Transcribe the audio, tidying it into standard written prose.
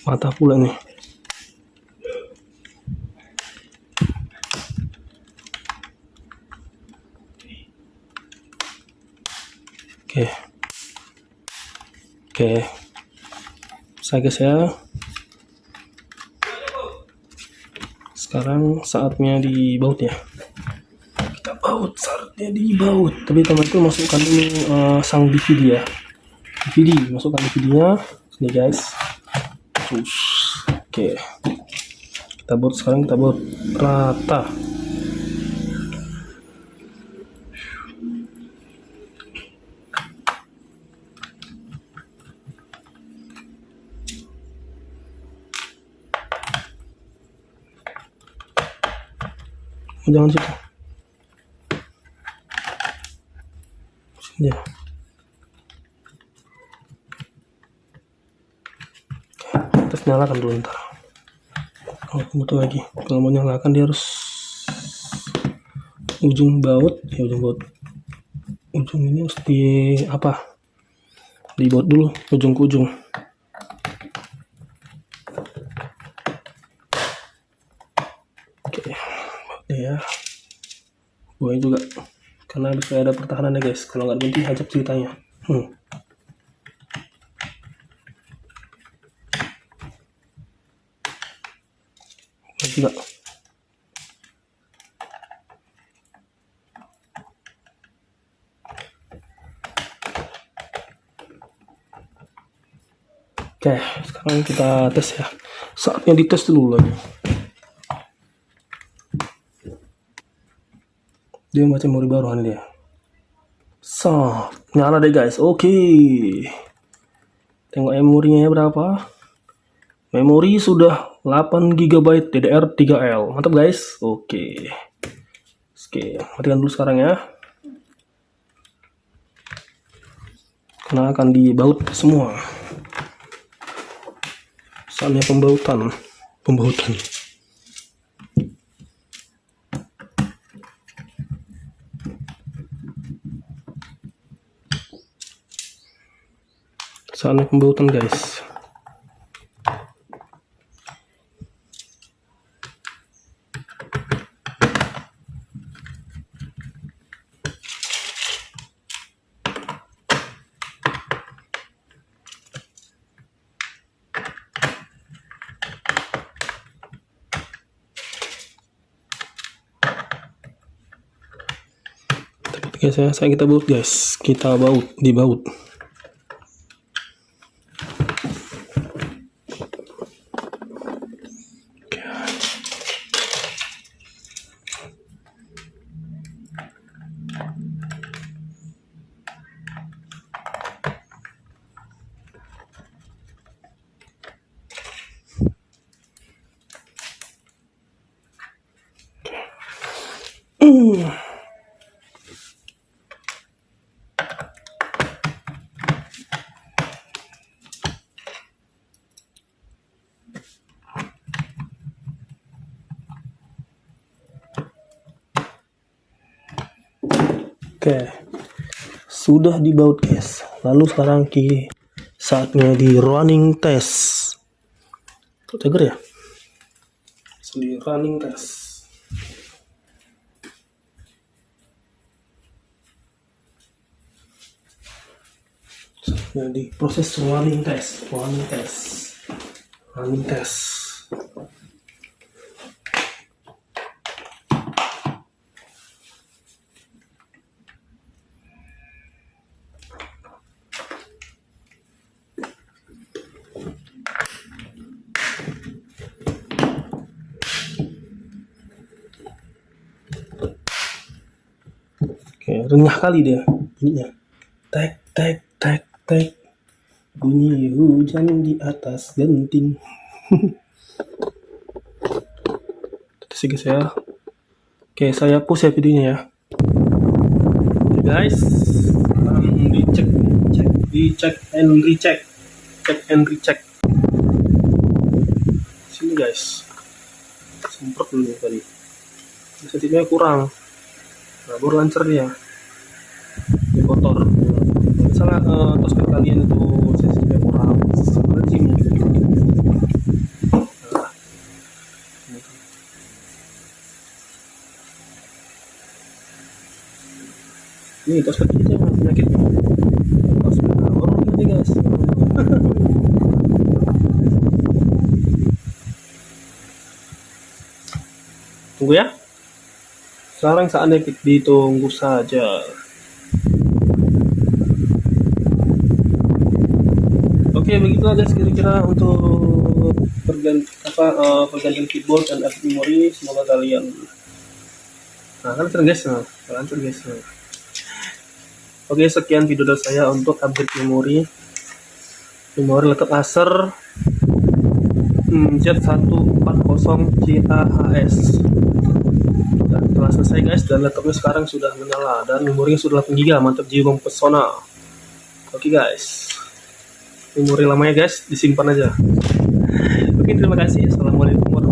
Mata pula nih. Oke. Saya guys ya. Sekarang saatnya dibaut ya. Kita baut, saatnya dibaut. Tapi teman-teman masukkan dulu sang DVD ya. DVD, masukkan DVD-nya. Ini guys. Terus. Oke. Kita baut sekarang, kita baut rata. Jangan situ. Sini ya. Terus nyalakan dulu ntar. Oh, butuh lagi. Kalau mau nyalakan dia harus ujung baut, ya ujung baut. Ujung ini harus di apa? Dibaut dulu ujung ke ujung. Oke, ya. Boleh juga. Karena bisa ada pertahanan ya guys. Kalau nggak nanti hajab ceritanya. Juga. Oke, sekarang kita tes ya. Saatnya dites dulu lagi. Dia macam memori baruan dia. Nyala deh guys. Oke. Tengok memorinya ya berapa? Memori sudah 8 GB DDR3L. Mantap guys. Oke. Matikan dulu sekarang ya. Karena akan dibaut semua. Saatnya pembautan. Saatnya pembautan guys. Guys ya, saya kita baut guys. Kita dibaut. Oke, sudah dibaut guys. Lalu sekarang saatnya di running test. Cager ya? Di running test. Saatnya di proses running test. Oke, renyah kali dia bunyinya. Tek tek tek tek. Bunyi hujan di atas genting. Terus guys ya. Oke, saya push ya videonya ya. Oke guys, dicek and recheck. Sini guys. Semprot dulu tadi. Sensitifnya kurang. Nah, baru lancar dia. Ini kotor. Misalnya touchpad kalian itu sensitifnya kurang, rejim gitu. Nih kaos kaki aja yang penyakitnya. Kaos kaki orang aja guys. Tunggu ya. Sekarang saatnya ditunggu saja. Oke, begitu aja kira-kira untuk pergantian keyboard dan active memory. Semoga kalian lancar guys. Lancar guys. Oke, sekian video dari saya untuk update memori laptop Acer Z140CAHS. Dan telah selesai guys, dan laptopnya sekarang sudah menyala dan memorinya sudah 8 GB. Mantap jiwa mempesona. Oke guys, memori lamanya guys disimpan aja. Oke, terima kasih. Assalamualaikum warahmatullahi wabarakatuh.